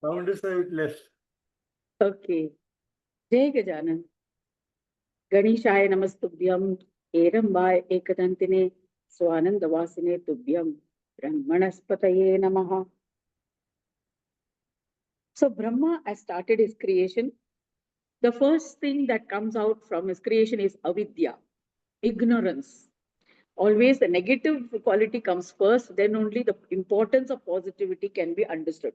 Sound is less. Okay. Jai Gajanan. Ganeshaya Namastubhyam. Erambai Ekadantine. Swanandavasine Tubhyam. Brahmanaspataye Namaha. So Brahma has started his creation. The first thing that comes out from his creation is avidya, ignorance. Always the negative quality comes first, then only the importance of positivity can be understood.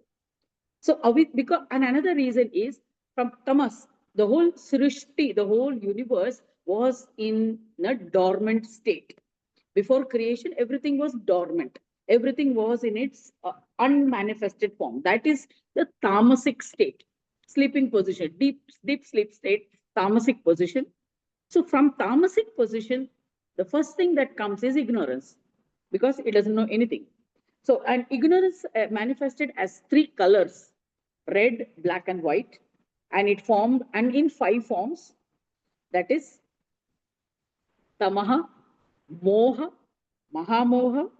So because and another reason is from tamas, the whole srishti, the whole universe was in a dormant state. Before creation, everything was dormant. Everything was in its unmanifested form. That is the tamasic state, sleeping position, deep sleep state, tamasic position. So from tamasic position, the first thing that comes is ignorance, because it doesn't know anything. So, and ignorance manifested as three colors: red, black, and white, and it formed and in five forms. That is tamaha, moha, mahamoha,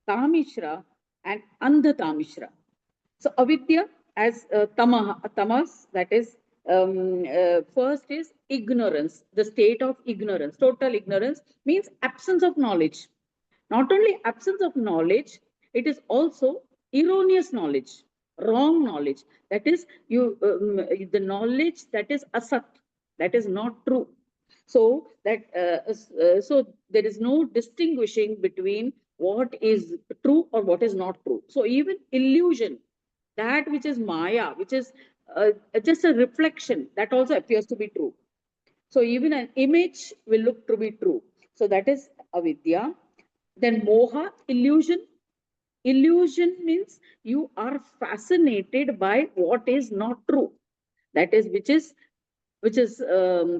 tamishra, and andhatamishra. So avidya as tamas, that is first is ignorance, the state of ignorance. Total ignorance means absence of knowledge. Not only absence of knowledge, it is also erroneous knowledge, wrong knowledge. That is the knowledge that is asat, that is not true. So there is no distinguishing between what is true or what is not true. So even illusion, that which is maya, which is just a reflection, that also appears to be true. So even an image will look to be true. So that is avidya. Then moha, illusion. Illusion means you are fascinated by what is not true. That is which is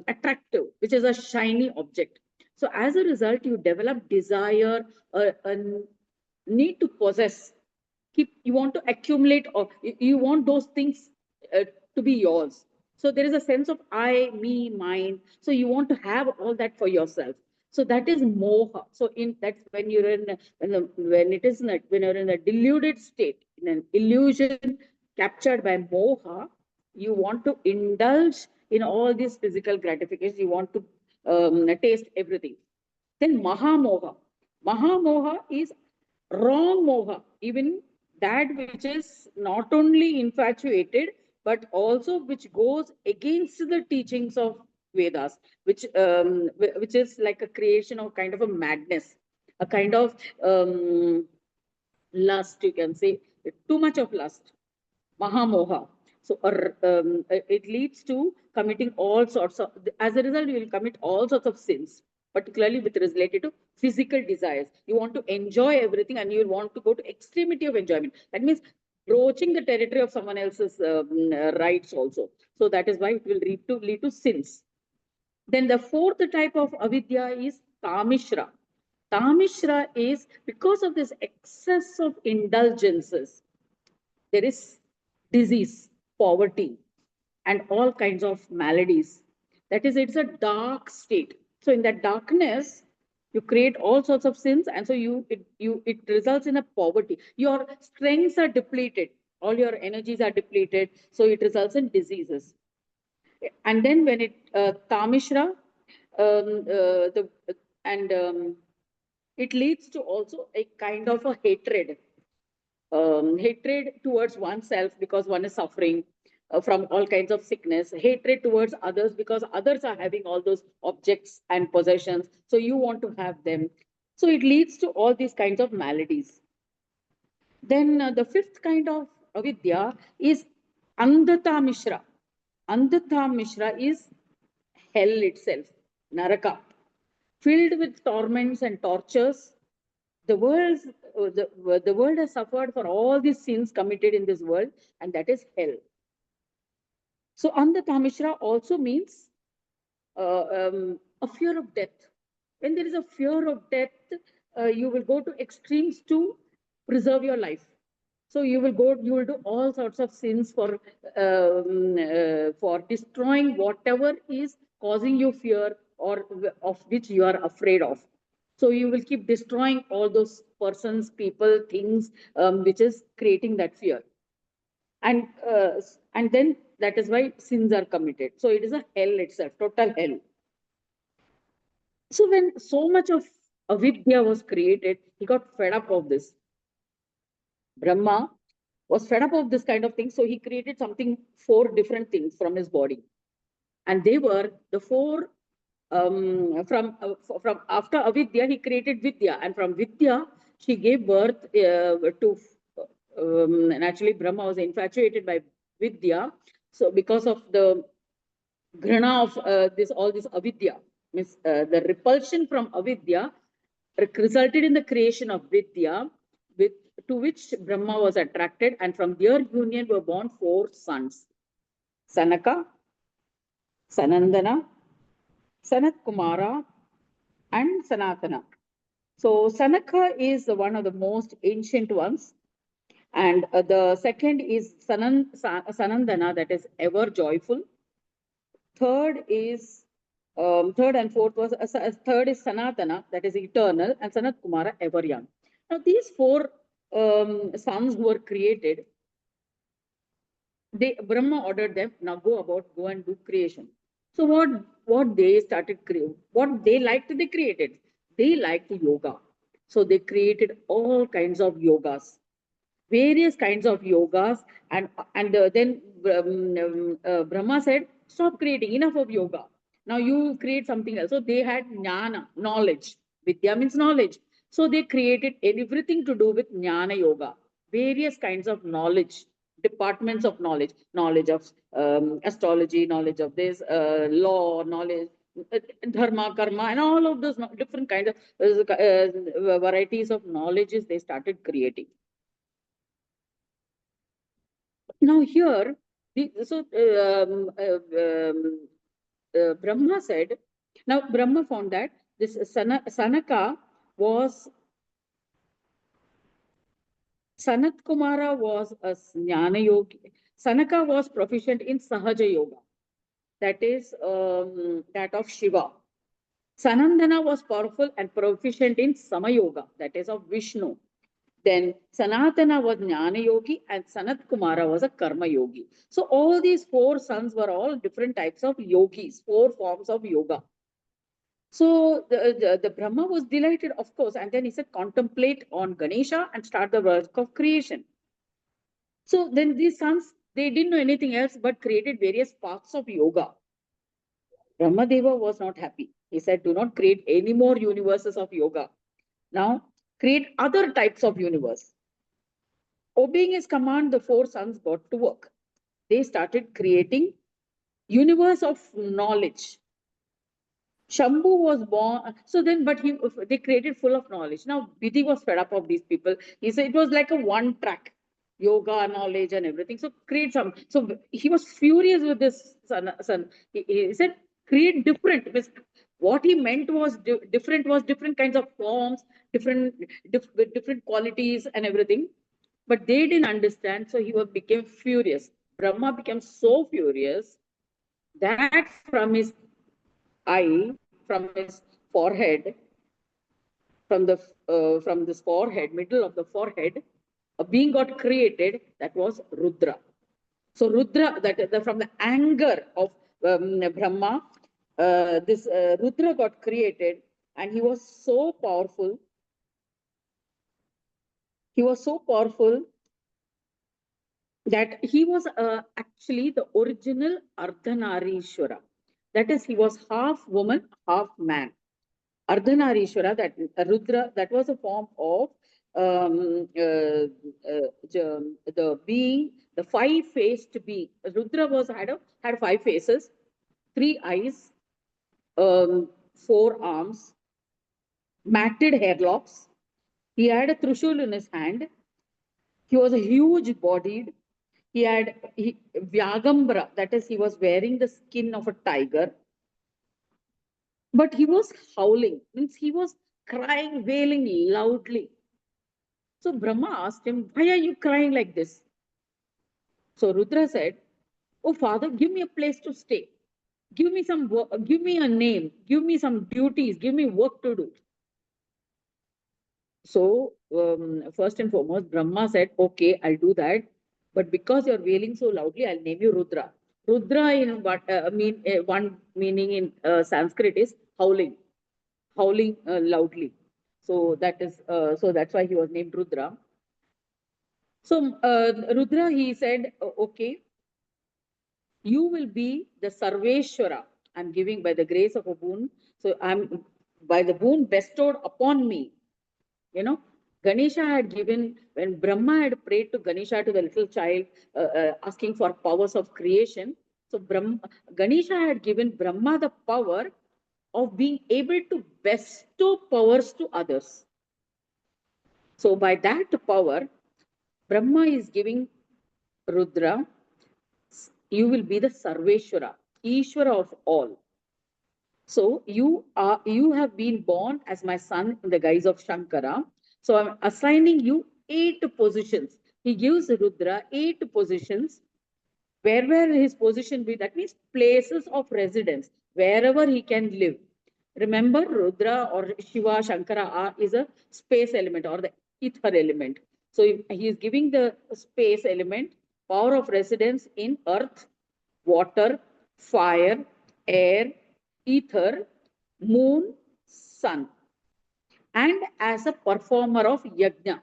attractive, which is a shiny object. So as a result, you develop desire, a need to possess. You want to accumulate, or you want those things uh, to be yours. So there is a sense of I, me, mine. So you want to have all that for yourself. So that is moha. So in that's when you're in when it is not when you're in a deluded state, in an illusion captured by moha, you want to indulge in all these physical gratifications. You want to taste everything. Then mahamoha. Mahamoha is wrong moha, even that which is not only infatuated, but also which goes against the teachings of Vedas, which is like a creation of kind of a madness, a kind of lust, you can say, too much of lust, mahamoha. So it leads to committing all sorts of, as a result, you will commit all sorts of sins, particularly with related to physical desires. You want to enjoy everything and you will want to go to extremity of enjoyment. That means broaching the territory of someone else's rights also. So that is why it will lead to sins. Then the fourth type of avidya is tamishra. Tamishra is because of this excess of indulgences, there is disease, poverty, and all kinds of maladies. That is, it's a dark state. So in that darkness, you create all sorts of sins, and so it results in a poverty. Your strengths are depleted, all your energies are depleted, so it results in diseases. And then when it tamishra, the and it leads to also a kind of a hatred towards oneself because one is suffering from all kinds of sickness, hatred towards others because others are having all those objects and possessions, so you want to have them. So it leads to all these kinds of maladies. Then the fifth kind of avidya is andhata mishra. Andhata mishra is hell itself, naraka, filled with torments and tortures. The world has suffered for all these sins committed in this world, and that is hell. So andhatamishra also means a fear of death. When there is a fear of death, you will go to extremes to preserve your life. So you will do all sorts of sins for destroying whatever is causing you fear or of which you are afraid of. So you will keep destroying all those persons, people, things, which is creating that fear. And then that is why sins are committed. So it is a hell itself, total hell. So when so much of avidya was created, he got fed up of this. Brahma was fed up of this kind of thing, so he created something, 4 different things from his body, and they were the 4 from after avidya he created vidya, and from vidya she gave birth to naturally Brahma was infatuated by vidya, so because of the grana of this all this avidya, means the repulsion from avidya resulted in the creation of vidya, with to which Brahma was attracted, and from their union were born 4 sons: Sanaka, Sanandana, Sanat Kumara, and Sanatana. So Sanaka is one of the most ancient ones, and the second is Sanandana, that is ever joyful. Third and fourth was third is Sanatana, that is eternal, and Sanat Kumara, ever young. Now these 4 sons who were created, Brahma ordered them, now go and do creation. So what they started creating, what they liked, they created. They liked yoga, so they created all kinds of yogas, various kinds of yogas, and then Brahma said, stop creating, enough of yoga. Now you create something else. So they had jnana, knowledge. Vidya means knowledge. So they created everything to do with jnana yoga, various kinds of knowledge, departments of knowledge, knowledge of astrology, knowledge of this, law, knowledge, dharma, karma, and all of those different kinds of varieties of knowledges they started creating. Now here, Brahma said, now Brahma found that this Sanaka was, Sanat Kumara was a Jnana Yogi. Sanaka was proficient in Sahaja Yoga, that is that of Shiva. Sanandana was powerful and proficient in Samayoga, that is of Vishnu. Then Sanatana was Jnana Yogi and Sanat Kumara was a Karma Yogi. So all these 4 sons were all different types of yogis, 4 forms of yoga. So the Brahma was delighted, of course, and then he said, contemplate on Ganesha and start the work of creation. So then these sons, they didn't know anything else but created various paths of yoga. Brahmadeva was not happy. He said, do not create any more universes of yoga. Now create other types of universe. Obeying his command, the 4 sons got to work. They started creating universe of knowledge. Shambhu was born, so then, but they created full of knowledge. Now, Vidhi was fed up of these people. He said it was like a one track yoga, knowledge, and everything. So, create some. So, he was furious with this son. He said, create different. What he meant was different kinds of forms, different qualities, and everything. But they didn't understand, so he became furious. Brahma became so furious that from his eye, from his forehead, from this forehead, middle of the forehead, a being got created that was Rudra. So Rudra, from the anger of Brahma, this Rudra got created, and he was so powerful. He was so powerful that he was actually the original Ardhanarishwara. That is, he was half woman, half man. Ardhanarishwara, that Rudra, that was a form of the being, the 5-faced being. Rudra had 5 faces, 3 eyes, 4 arms, matted hairlocks. He had a Trishul in his hand. He was a huge bodied. He had Vyagambra, that is, he was wearing the skin of a tiger. But he was howling, means he was crying, wailing loudly. So Brahma asked him, why are you crying like this? So Rudra said, oh father, give me a place to stay. Give me some work, give me a name, give me some duties, give me work to do. So first and foremost, Brahma said, okay, I'll do that. But because you're wailing so loudly, I'll name you Rudra. Rudra in what one meaning in Sanskrit is howling, howling loudly. So that is so that's why he was named Rudra. So Rudra, he said, okay, you will be the Sarveshwara. I'm giving by the grace of a boon. So I'm by the boon bestowed upon me. You know, Ganesha had given, when Brahma had prayed to Ganesha, to the little child, asking for powers of creation. So Ganesha had given Brahma the power of being able to bestow powers to others. So by that power, Brahma is giving Rudra, you will be the Sarveshwara, Ishvara of all. So you have been born as my son in the guise of Shankara. So I'm assigning you 8 positions. He gives Rudra 8 positions. Where his position be, that means places of residence, wherever he can live. Remember, Rudra or Shiva, Shankara is a space element or the ether element. So he is giving the space element, power of residence in earth, water, fire, air, ether, moon, sun, and as a performer of yajna.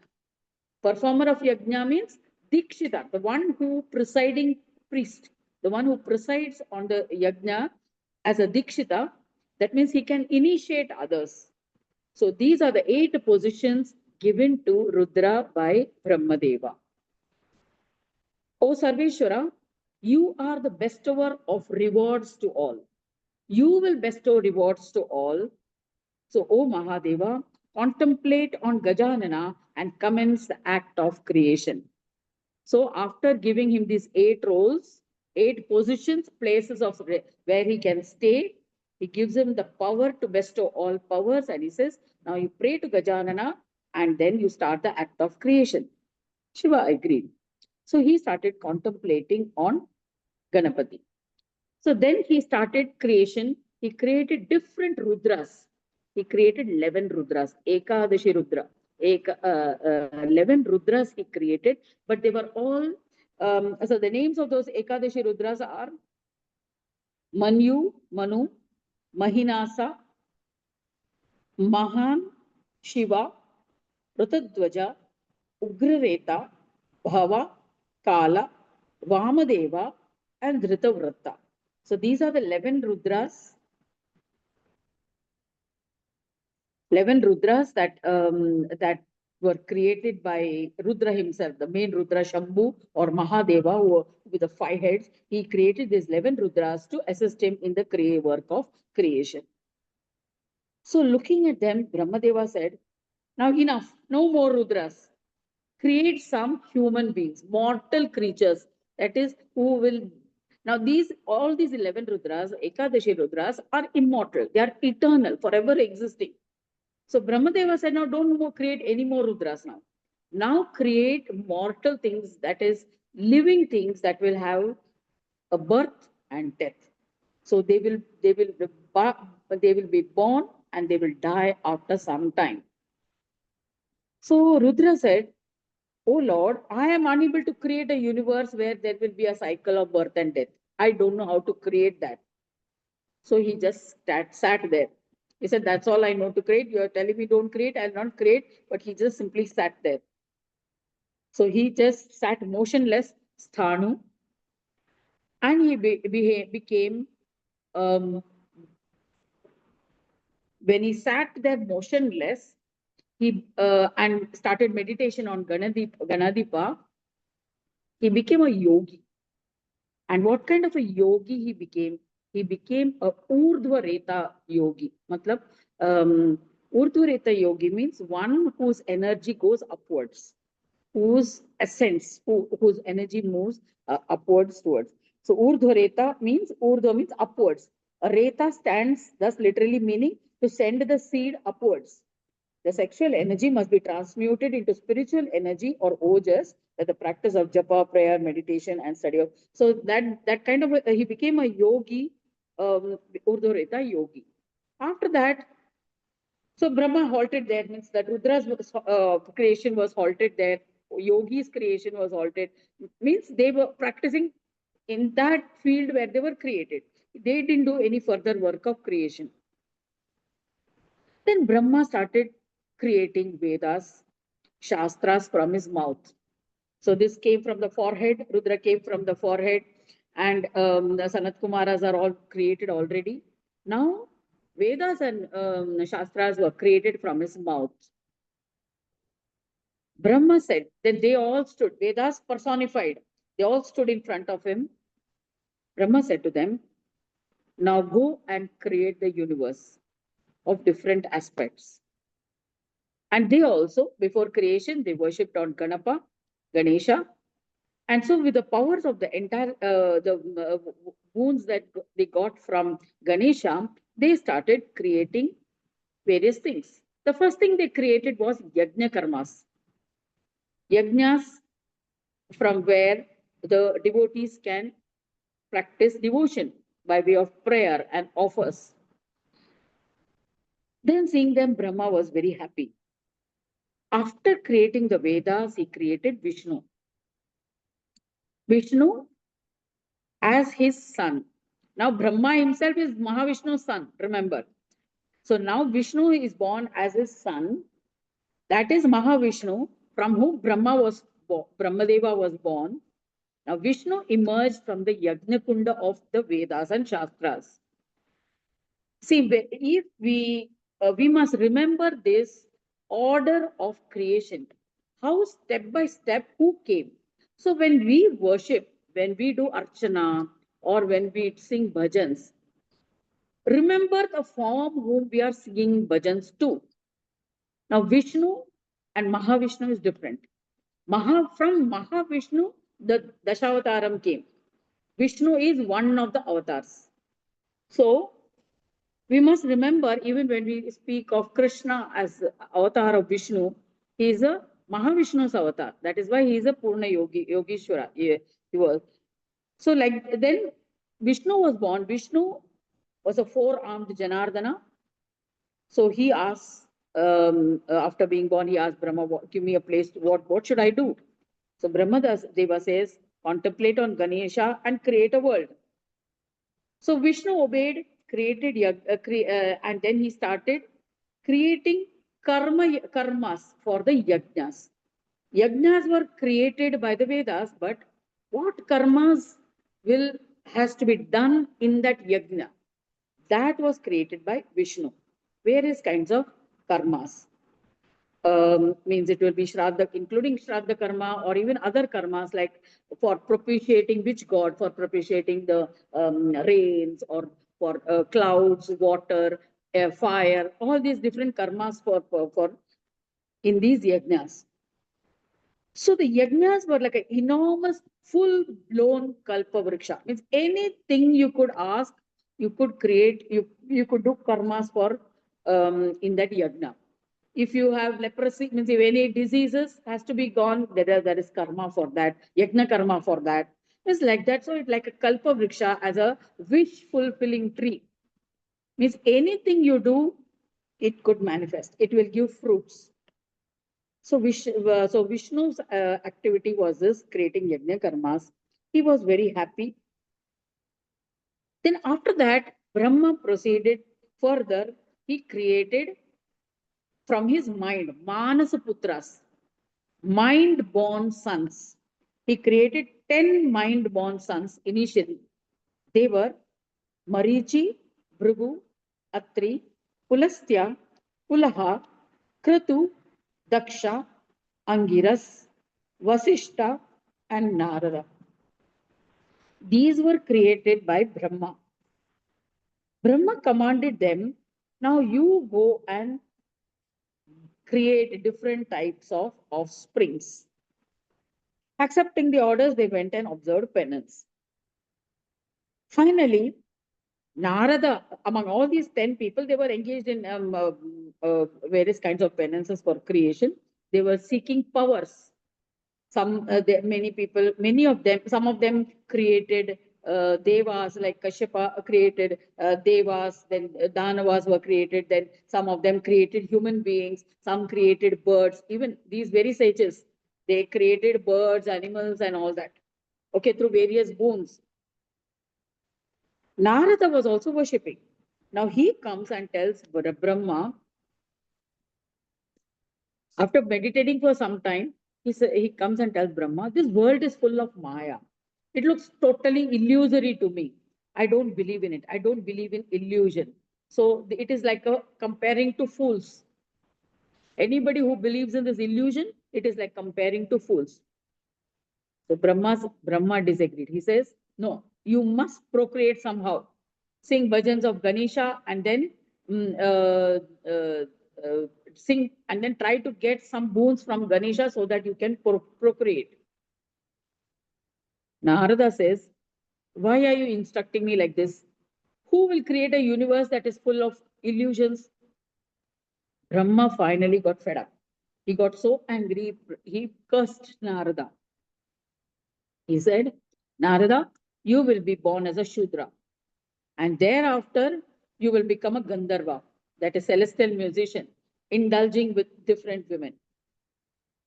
Performer of yajna means Dikshita, the one who presiding priest, the one who presides on the yajna as a Dikshita. That means he can initiate others. So these are the 8 positions given to Rudra by Brahmadeva. O Sarveshwara, you are the bestower of rewards to all. You will bestow rewards to all. So, O Mahadeva, contemplate on Gajanana and commence the act of creation. So, after giving him these 8 roles, 8 positions, places of where he can stay, he gives him the power to bestow all powers, and he says, now you pray to Gajanana and then you start the act of creation. Shiva agreed. So he started contemplating on Ganapati. So then he started creation. He created different Rudras. He created 11 Rudras, Ekadashi Rudra. 11 Rudras he created, but they were all, so the names of those Ekadashi Rudras are Manu, Mahinasa, Mahan, Shiva, Rutadwaja, Ugrareta, Bhava, Kala, Vamadeva, and Dhritavrata. So these are the 11 Rudras. 11 Rudras that were created by Rudra himself, the main Rudra Shambhu or Mahadeva, who, with the 5 heads. He created these 11 Rudras to assist him in the work of creation. So looking at them, Brahmadeva said, now enough, no more Rudras. Create some human beings, mortal creatures, that is, who will. Now, all these 11 Rudras, Ekadashi Rudras, are immortal. They are eternal, forever existing. So Brahmadeva said, now don't create any more Rudras now. Now create mortal things, that is, living things that will have a birth and death. So they will be born and they will die after some time. So Rudra said, oh Lord, I am unable to create a universe where there will be a cycle of birth and death. I don't know how to create that. So he just sat there. He said, that's all I know to create. You are telling me don't create, I'll not create. But he just simply sat there. So he just sat motionless, sthanu, and he became, when he sat there motionless, he and started meditation on Ganadipa, he became a yogi. And what kind of a yogi he became? He became a Urdhva yogi. Matlab, Urdhva yogi means one whose energy goes upwards, whose essence, whose energy moves upwards towards. So Urdhva means upwards. A Reta stands, thus literally meaning to send the seed upwards. The sexual energy must be transmuted into spiritual energy or ojas, that the practice of japa, prayer, meditation, and study of. So that kind of he became a yogi, Urdhva yogi. After that, so Brahma halted there, means that Rudra's creation was halted there. yogis' creation was altered. Means they were practicing in that field where they were created. They didn't do any further work of creation. Then Brahma started creating Vedas, Shastras from his mouth. So this came from the forehead, Rudra came from the forehead, and the Sanat Kumaras are all created already. Now, Vedas and Shastras were created from his mouth. Brahma said that they all stood, Vedas personified, they all stood in front of him. Brahma said to them, now go and create the universe of different aspects. And they also, before creation, they worshipped on Ganapa, Ganesha. And so with the powers of the entire, wounds that they got from Ganesha, they started creating various things. The first thing they created was Yajna Karmas. Yajnas from where the devotees can practice devotion by way of prayer and offers. Then seeing them, Brahma was very happy. After creating the Vedas, he created Vishnu. Vishnu as his son. Now Brahma himself is Mahavishnu's son, remember. So now Vishnu is born as his son. That is Mahavishnu, from whom Brahmadeva was born. Now Vishnu emerged from the Yajna Kunda of the Vedas and Shastras. See, if we must remember this order of creation, how step by step who came. So when we worship, when we do archana, or when we sing bhajans, remember the form whom we are singing bhajans to. Now Vishnu and Mahavishnu is different. From Mahavishnu, the Dashavataram came. Vishnu is one of the avatars. So we must remember, even when we speak of Krishna as avatar of Vishnu, he is a Mahavishnu's avatar. That is why he is a Purna Yogi, Yogishwara. He was. So, like then Vishnu was born. Vishnu was a four-armed Janardana. So he asked, after being born, he asked Brahma, give me a place. What should I do? So Brahmadeva says, contemplate on Ganesha and create a world. So Vishnu obeyed, created, and then he started creating karmas for the yajnas. Yajnas were created by the Vedas, but what karmas has to be done in that yajna? That was created by Vishnu. Various kinds of karmas. Means it will be Shraddha, including Shraddha karma, or even other karmas like for propitiating which god, for propitiating the rains, or for clouds, water, fire, all these different karmas for in these yajnas. So the yajnas were like an enormous, full-blown kalpa vriksha. Means anything you could ask, you could create, you could do karmas for in that yajna. If you have leprosy, means if any diseases has to be gone, there is karma for that, yajna karma for that. It's like that. So it's like a kalpa vriksha as a wish fulfilling tree. Means anything you do, it could manifest. It will give fruits. So Vishnu's activity was this, creating yajna karmas. He was very happy. Then after that, Brahma proceeded further. He created from his mind, Manasaputras, mind-born sons. He created 10 mind-born sons initially. They were Marichi, Bhrigu, Atri, Pulastya, Pulaha, Kratu, Daksha, Angiras, Vasishta, and Narada. These were created by Brahma. Brahma commanded them, now you go and create different types of offsprings. Accepting the orders, they went and observed penance. Finally, Narada, among all these 10 people, they were engaged in various kinds of penances for creation. They were seeking powers. Many of them, some of them created devas, like Kashyapa created devas, then Danavas were created, then some of them created human beings, some created birds, even these very sages. They created birds, animals, and all that. Okay, through various boons. Narada was also worshipping. Now he comes and tells Brahma, after meditating for some time, he comes and tells Brahma, this world is full of Maya. It looks totally illusory to me. I don't believe in it. I don't believe in illusion. So it is like a comparing to fools. Anybody who believes in this illusion, it is like comparing to fools. So Brahma disagreed. He says, no, you must procreate somehow. Sing bhajans of Ganesha and then mm, sing and then try to get some boons from Ganesha so that you can procreate. Narada says, why are you instructing me like this? Who will create a universe that is full of illusions? Brahma finally got fed up. He got so angry, he cursed Narada. He said, Narada, you will be born as a Shudra. And thereafter, you will become a Gandharva, that is celestial musician, indulging with different women.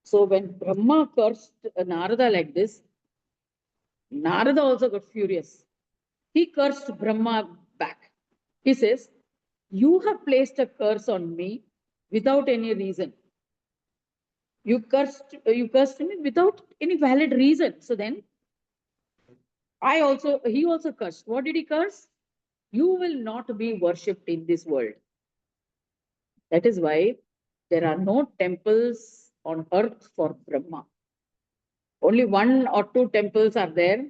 So when Brahma cursed Narada like this, Narada also got furious. He cursed Brahma back. He says, you have placed a curse on me without any reason. You cursed me without any valid reason. So then he also cursed. What did he curse? You will not be worshipped in this world. That is why there are no temples on earth for Brahma. Only one or two temples are there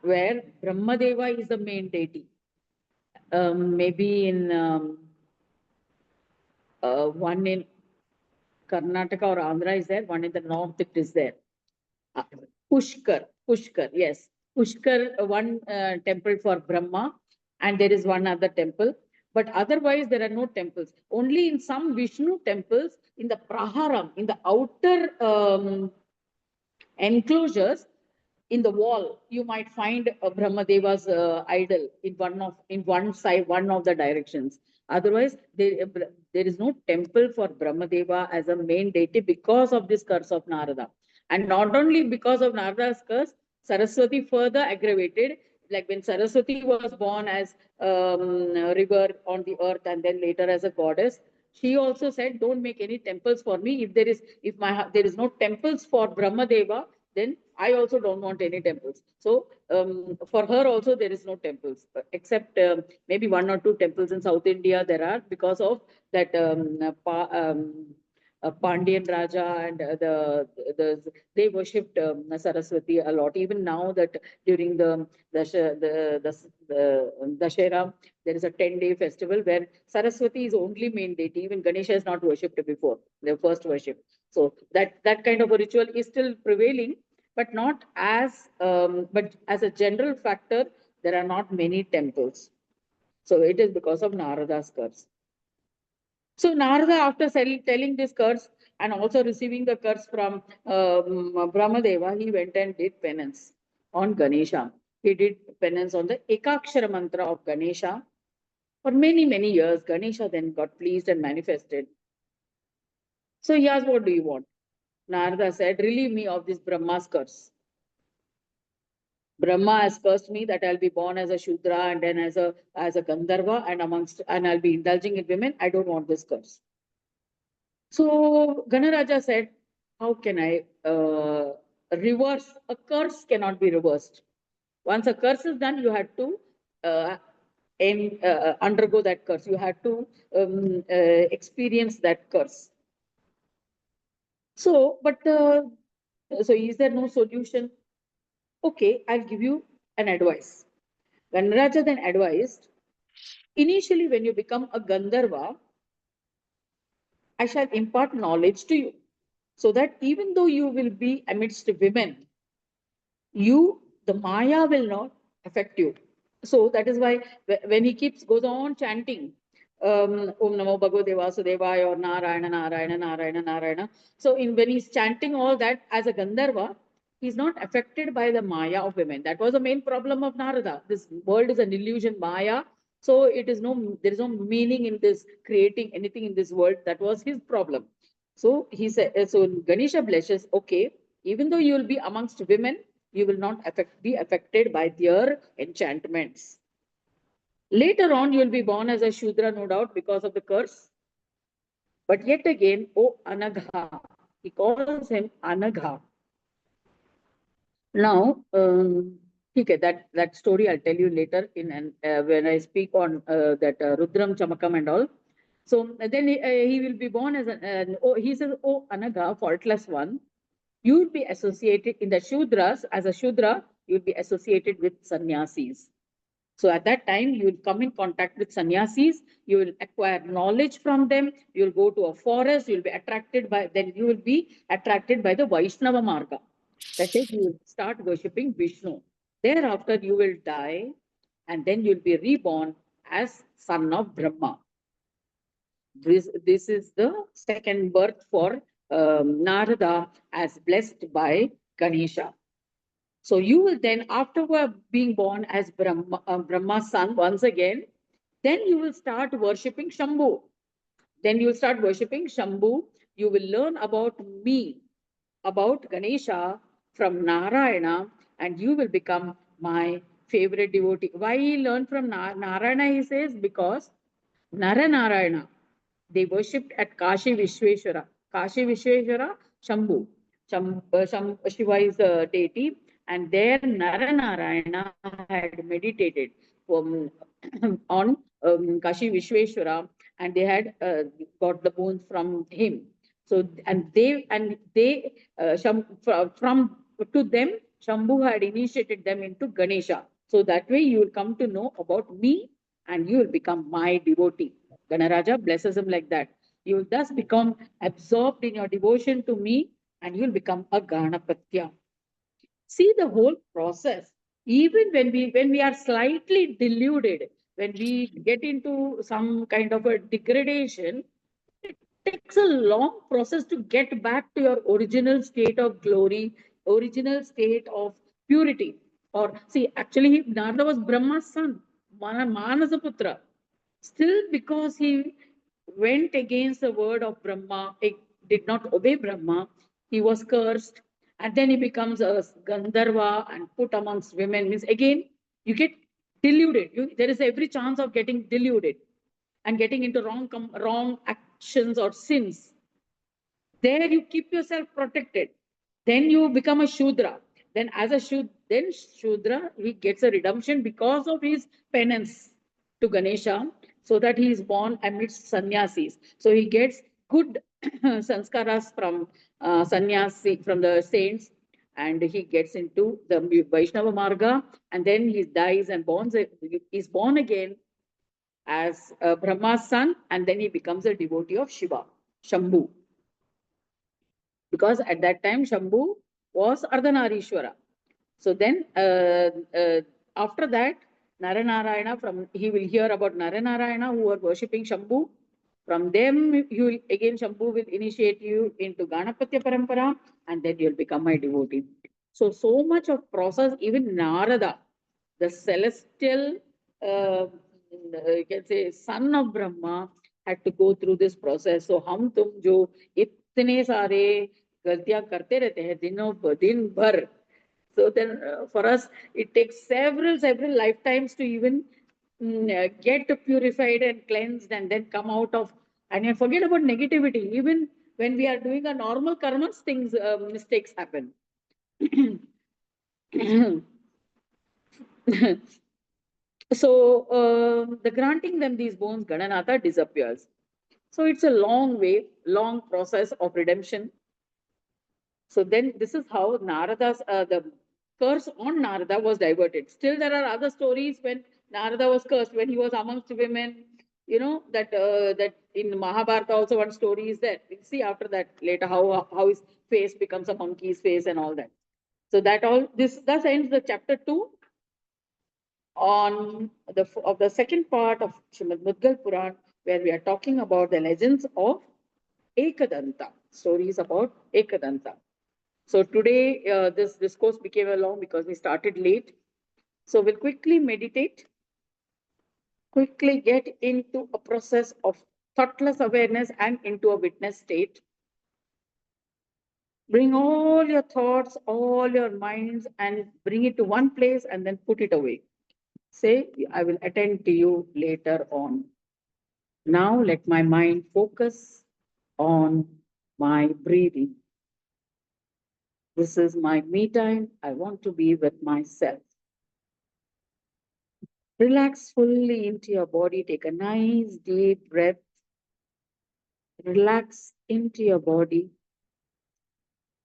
where Brahmadeva is the main deity. Maybe in one in Karnataka or Andhra is there, one in the north it is there. Pushkar, yes. Pushkar, one temple for Brahma, and there is one other temple. But otherwise, there are no temples. Only in some Vishnu temples, in the Praharam, in the outer enclosures, in the wall, you might find a Brahmadeva's idol in one side, one of the directions. Otherwise, there is no temple for Brahmadeva as a main deity because of this curse of Narada. And not only because of Narada's curse, Saraswati further aggravated. Like when Saraswati was born as a river on the earth and then later as a goddess, she also said, "Don't make any temples for me. If there is no temples for Brahmadeva, then I also don't want any temples." So for her also there is no temples, except maybe one or two temples in South India there are because of that Pandyan Raja and they worshipped Saraswati a lot. Even now that during the Dashera, there is a 10-day festival where Saraswati is only main deity. Even Ganesha is not worshipped before, the first worship. So that kind of a ritual is still prevailing, but not as, but as a general factor, there are not many temples. So it is because of Narada's curse. So Narada, after telling this curse and also receiving the curse from Brahmadeva, he went and did penance on Ganesha. He did penance on the Ekakshara mantra of Ganesha. For many, many years, Ganesha then got pleased and manifested. So he asked, what do you want? Narada said, relieve me of this Brahma's curse. Brahma has cursed me that I'll be born as a Shudra and then as a Gandharva and I'll be indulging in women. I don't want this curse. So Ganaraja said, how can I reverse? A curse cannot be reversed. Once a curse is done, you have to undergo that curse. You have to experience that curse. So, so is there no solution? Okay, I'll give you an advice. Ganaraja then advised, initially when you become a Gandharva, I shall impart knowledge to you, so that even though you will be amidst women, the Maya will not affect you. So that is why when he goes on chanting, Om Namo Bhagavate Vasudevaya or Narayana, Narayana, Narayana, Narayana. So when he's chanting all that as a Gandharva, he's not affected by the Maya of women. That was the main problem of Narada. This world is an illusion, Maya. So there is no meaning in this creating anything in this world. That was his problem. So he said, so Ganesha blesses, okay, even though you will be amongst women, you will not be affected by their enchantments. Later on, you will be born as a Shudra, no doubt, because of the curse. But yet again, oh Anagha, he calls him Anagha. Now, okay, that story I'll tell you later when I speak on that Rudram Chamakam and all. So then he will be born as he says, oh Anagha, faultless one, you will be associated in the Shudras, as a Shudra, you will be associated with sannyasis. So at that time, you will come in contact with sannyasis, you will acquire knowledge from them, you will go to a forest, you will be attracted by, then you will be attracted by the Vaishnava Marga. That is, you will start worshipping Vishnu. Thereafter, you will die, and then you will be reborn as son of Brahma. This is the second birth for Narada as blessed by Ganesha. So you will then, after being born as Brahma's son once again, then you will start worshipping Shambhu. Then you will start worshipping Shambhu. You will learn about me, about Ganesha from Narayana, and you will become my favorite devotee. Why he learned from Narayana, he says, because Narayana, they worshipped at Kashi Vishweshwara. Kashi Vishweshwara, Shambhu. Shiva is a deity, and there Naranarayana had meditated on Kashi Vishweshwara, and they had got the boons from him. So, and they from to them, Shambhu had initiated them into Ganesha. So that way you will come to know about me and you will become my devotee. Ganaraja blesses him like that. You will thus become absorbed in your devotion to me and you will become a Ganapatya. See the whole process. Even when we are slightly deluded, when we get into some kind of a degradation, it takes a long process to get back to your original state of glory, original state of purity. Or see, actually, Narada was Brahma's son, Manasaputra. Still, because he went against the word of Brahma, he did not obey Brahma, he was cursed, and then he becomes a Gandharva and put amongst women. Means again, you get deluded. There is every chance of getting deluded and getting into wrong actions or sins. There you keep yourself protected. Then you become a Shudra. Then as a Shudra, he gets a redemption because of his penance to Ganesha, so that he is born amidst sannyasis. So he gets good sanskaras from sannyasi, from the saints, and he gets into the Vaishnava Marga, and then he dies and is born again as Brahma's son, and then he becomes a devotee of Shiva, Shambhu. Because at that time Shambhu was Ardhanarishwara. So then after that, Naranarayana, from he will hear about Naranarayana who are worshipping Shambhu. From them, you will, again Shambhu will initiate you into Ganapatya Parampara, and then you'll become my devotee. So much of process, even Narada, the celestial, you can say, son of Brahma, had to go through this process. So हम तुम जो इतने सारे गलतियां करते रहते हैं दिन भर. So then for us, it takes several lifetimes to even get purified and cleansed and then come out of, and forget about negativity. Even when we are doing a normal karmas, mistakes happen. So the granting them these bones, Gananatha disappears. So it's a long process of redemption. So then this is how Narada's, the curse on Narada was diverted. Still, there are other stories when Narada was cursed, when he was amongst women. You know, that in Mahabharata also one story is there. We'll see after that later how his face becomes a monkey's face and all that. So that all, this thus ends the chapter 2 on the second part of Srimad Mudgal Puran, where we are talking about the legends of Ekadanta, stories about Ekadanta. So today, this discourse became long because we started late. So we'll quickly meditate, quickly get into a process of thoughtless awareness and into a witness state. Bring all your thoughts, all your minds, and bring it to one place and then put it away. Say, I will attend to you later on. Now let my mind focus on my breathing. This is my me time. I want to be with myself. Relax fully into your body. Take a nice deep breath. Relax into your body.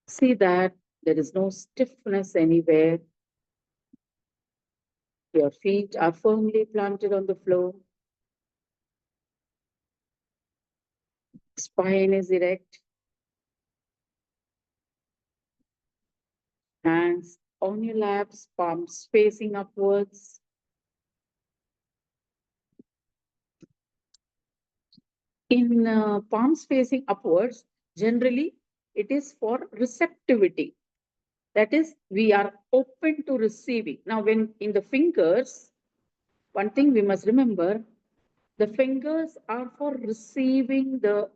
See that there is no stiffness anywhere. Your feet are firmly planted on the floor. Spine is erect. Hands on your laps, palms facing upwards. In palms facing upwards, generally it is for receptivity. That is, we are open to receiving. Now, when in the fingers, one thing we must remember, the fingers are for receiving the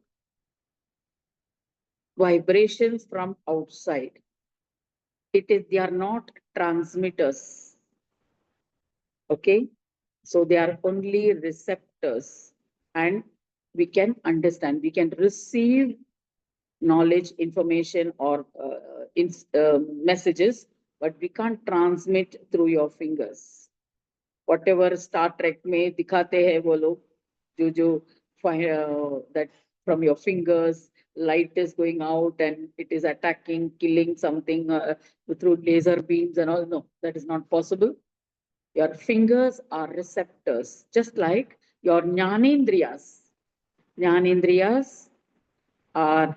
vibrations from outside. They are not transmitters. Okay. So they are only receptors, and we can understand, we can receive knowledge, information, or messages, but we can't transmit through your fingers. Whatever Star Trek में दिखाते हैं वो लोग, जो that from your fingers light is going out and it is attacking, killing something through laser beams and all. No, that is not possible. Your fingers are receptors, just like your jnanendriyas. Jnanendriyas are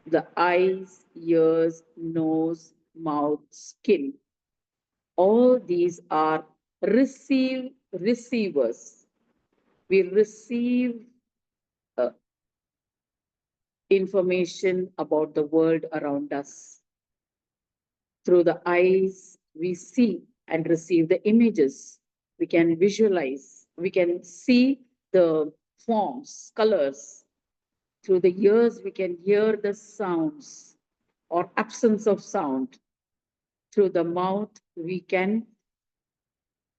the eyes, ears, nose, mouth, skin. All these are receivers. We receive information about the world around us. Through the eyes, we see and receive the images. We can visualize. We can see the forms, colors. Through the ears, we can hear the sounds or absence of sound. Through the mouth, we can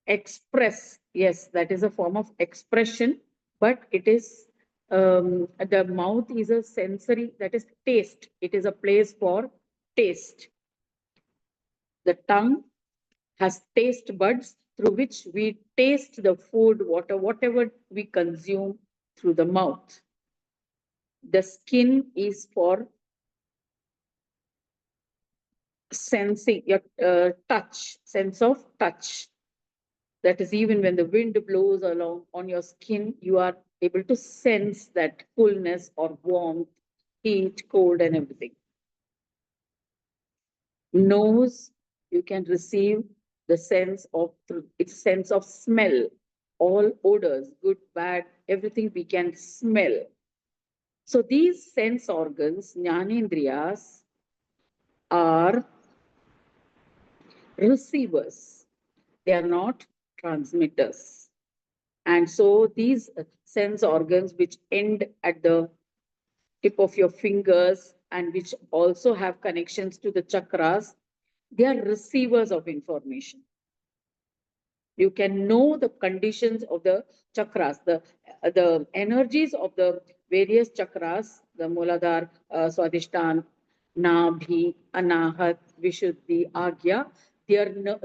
express. Yes, that is a form of expression, but it is the mouth is a sensory, that is taste. It is a place for taste. The tongue has taste buds through which we taste the food, water, whatever we consume through the mouth. The skin is for sensing your touch, sense of touch. That is, even when the wind blows along on your skin, you are able to sense that coolness or warmth, heat, cold, and everything. Nose, you can receive the sense of smell, all odors, good, bad, everything we can smell. So these sense organs, jnanendriyas, are receivers. They are not transmitters. And so these sense organs, which end at the tip of your fingers and which also have connections to the chakras, they are receivers of information. You can know the conditions of the chakras, the energies of the various chakras, the Muladhara, Swadhisthana, Nabhi, Anahat, Vishuddhi, Agya.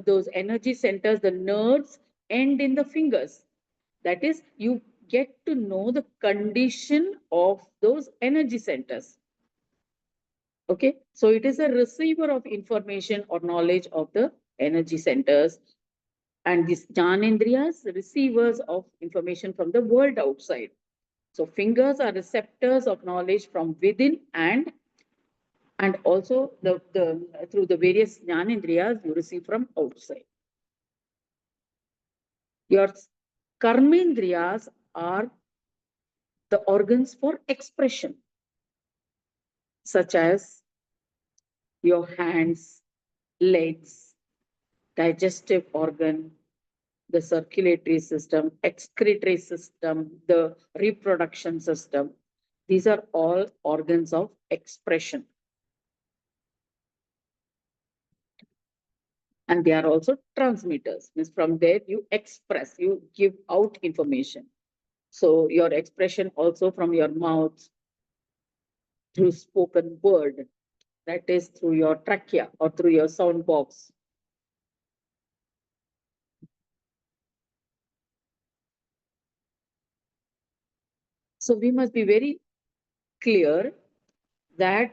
Those energy centers, the nerves end in the fingers. That is, you get to know the condition of those energy centers. Okay, so it is a receiver of information or knowledge of the energy centers. And these jnanendriyas, receivers of information from the world outside. So fingers are receptors of knowledge from within, and also through the various jnanendriyas you receive from outside. Your karmendriyas are the organs for expression, such as your hands, legs, digestive organ, the circulatory system, excretory system, the reproduction system. These are all organs of expression. And they are also transmitters. Means from there you express, you give out information. So your expression also from your mouth through spoken word, that is through your trachea or through your sound box. So we must be very clear that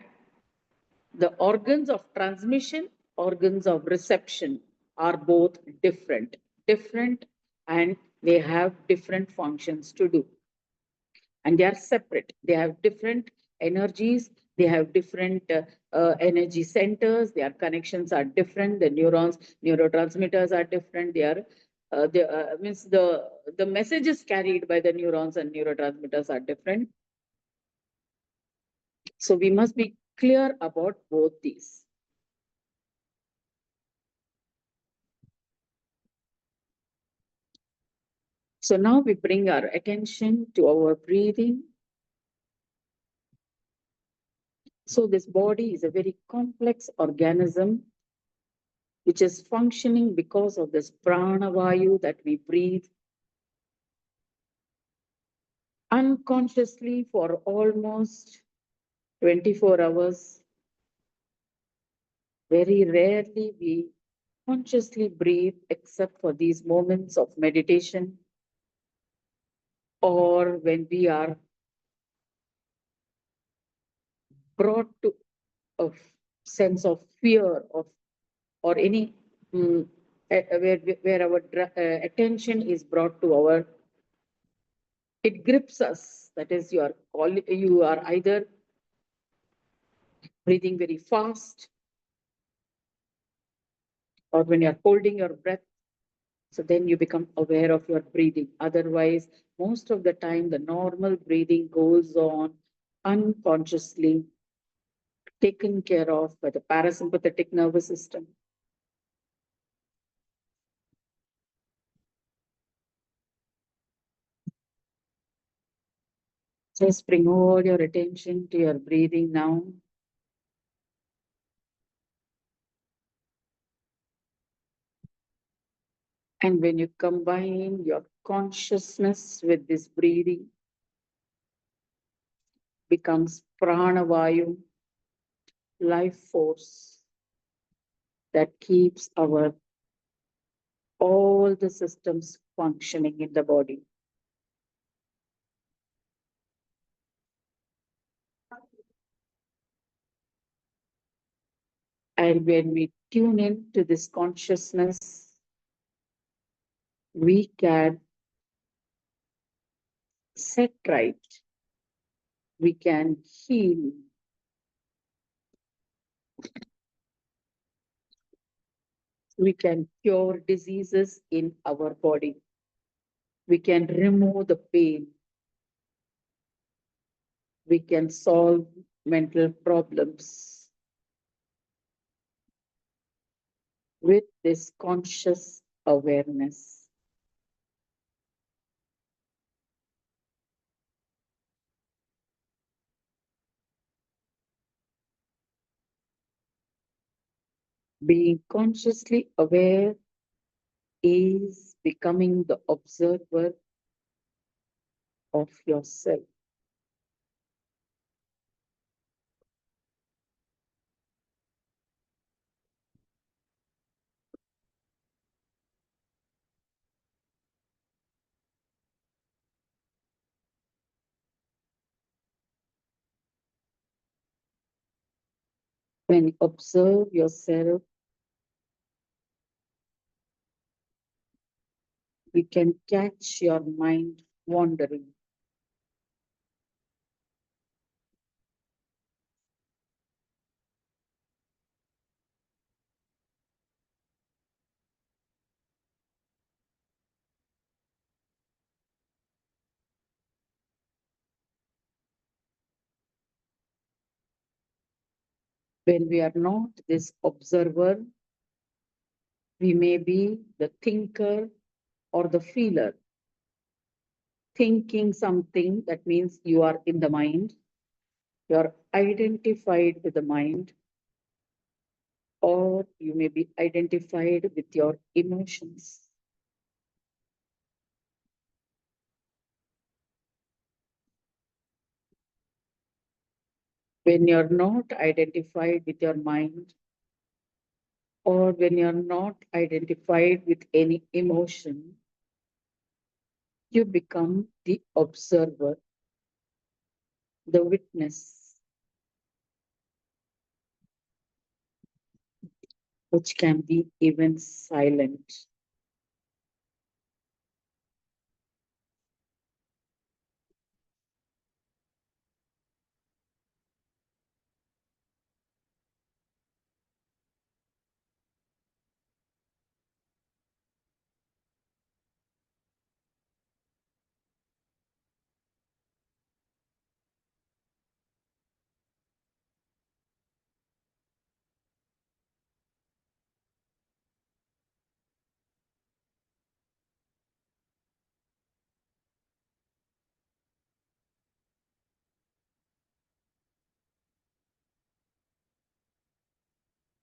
the organs of transmission, organs of reception are both different, and they have different functions to do. And they are separate. They have different energies. They have different energy centers. Their connections are different. The neurons, neurotransmitters are different. Means the messages carried by the neurons and neurotransmitters are different. So we must be clear about both these. So now we bring our attention to our breathing. So this body is a very complex organism which is functioning because of this prana vayu that we breathe unconsciously for almost 24 hours. Very rarely we consciously breathe except for these moments of meditation or when we are brought to a sense of fear of or any where our attention is brought to our, it grips us. That is, you are either breathing very fast or when you're holding your breath. So then you become aware of your breathing. Otherwise, most of the time, the normal breathing goes on unconsciously, taken care of by the parasympathetic nervous system. Just bring all your attention to your breathing now. And when you combine your consciousness with this breathing, becomes pranavayu, life force that keeps our all the systems functioning in the body. And when we tune in to this consciousness, we can set right, we can heal, we can cure diseases in our body, we can remove the pain, we can solve mental problems with this conscious awareness. Being consciously aware is becoming the observer of yourself. When you observe yourself, you can catch your mind wandering. When we are not this observer, we may be the thinker or the feeler. Thinking something, that means you are in the mind, you are identified with the mind. or you may be identified with your emotions. When you're not identified with your mind, or when you're not identified with any emotion, you become the observer, the witness, which can be even silent.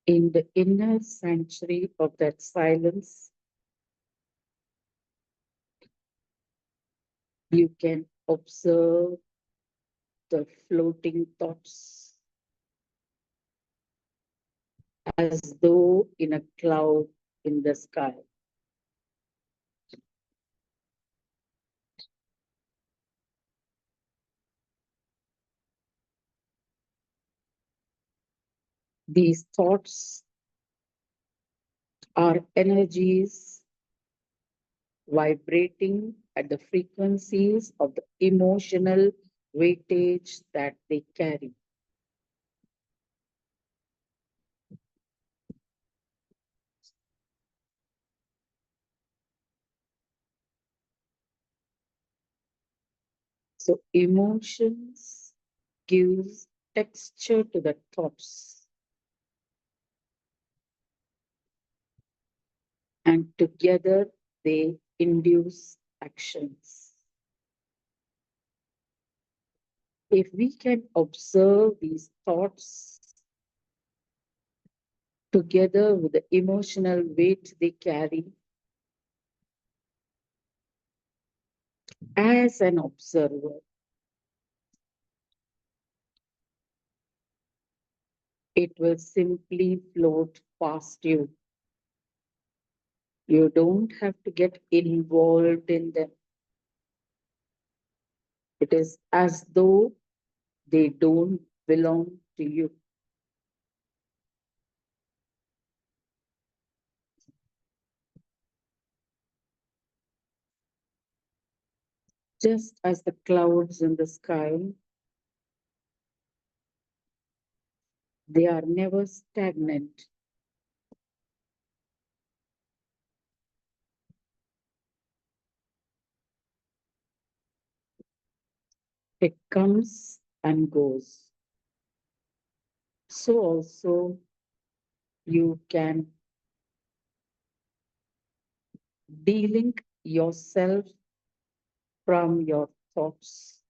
In the inner sanctuary of that silence, you can observe the floating thoughts as though in a cloud in the sky. These thoughts are energies vibrating at the frequencies of the emotional weightage that they carry. So emotions gives texture to the thoughts, and together they induce actions. If we can observe these thoughts together with the emotional weight they carry, as an observer, it will simply float past you. You don't have to get involved in them. It is as though they don't belong to you. Just as the clouds in the sky, they are never stagnant. It comes and goes. So also you can delink yourself from your thoughts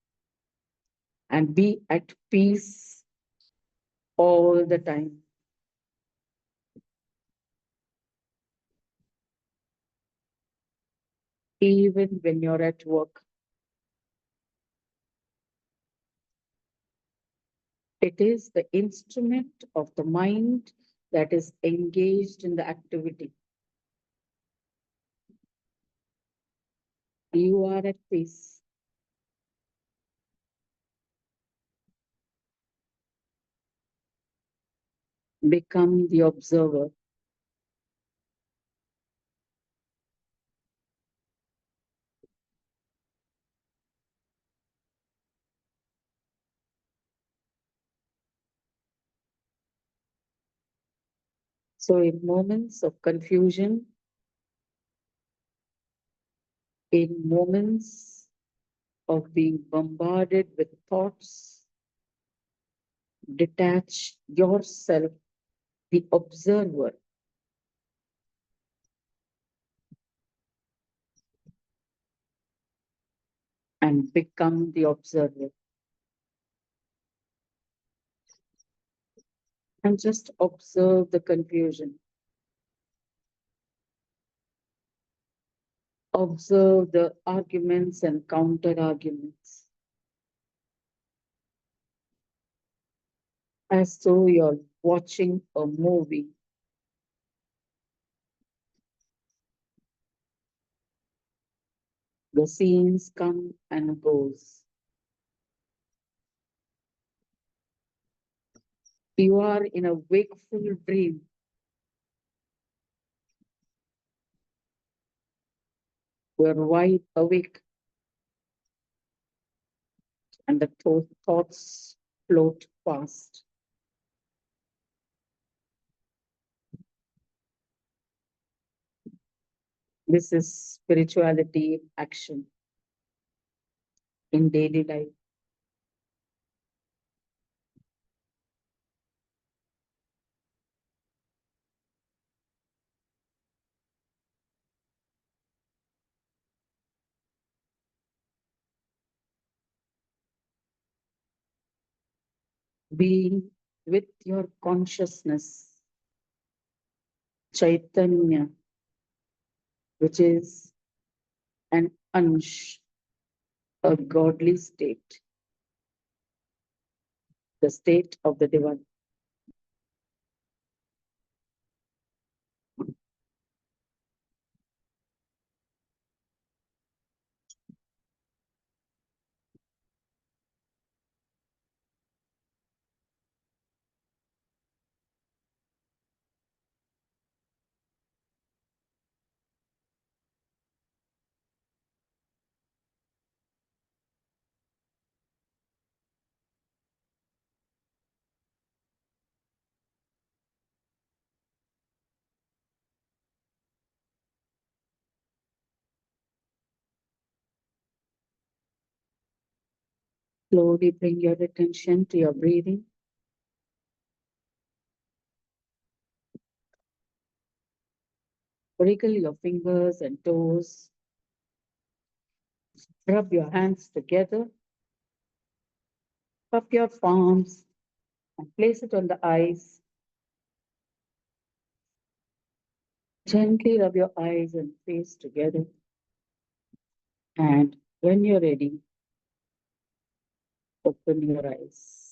and be at peace all the time. Even when you're at work, it is the instrument of the mind that is engaged in the activity. You are at peace. Become the observer. So, in moments of confusion, in moments of being bombarded with thoughts, detach yourself, the observer, and become the observer. And just observe the confusion. Observe the arguments and counter arguments. As though you're watching a movie. The scenes come and goes. You are in a wakeful dream. You're wide awake and the thoughts float past. This is spirituality action in daily life. Being with your consciousness, Chaitanya, which is an ansh, a godly state, the state of the divine. Slowly bring your attention to your breathing. Wriggle your fingers and toes. Rub your hands together. Cup your palms and place it on the eyes. Gently rub your eyes and face together. And when you're ready, open your eyes.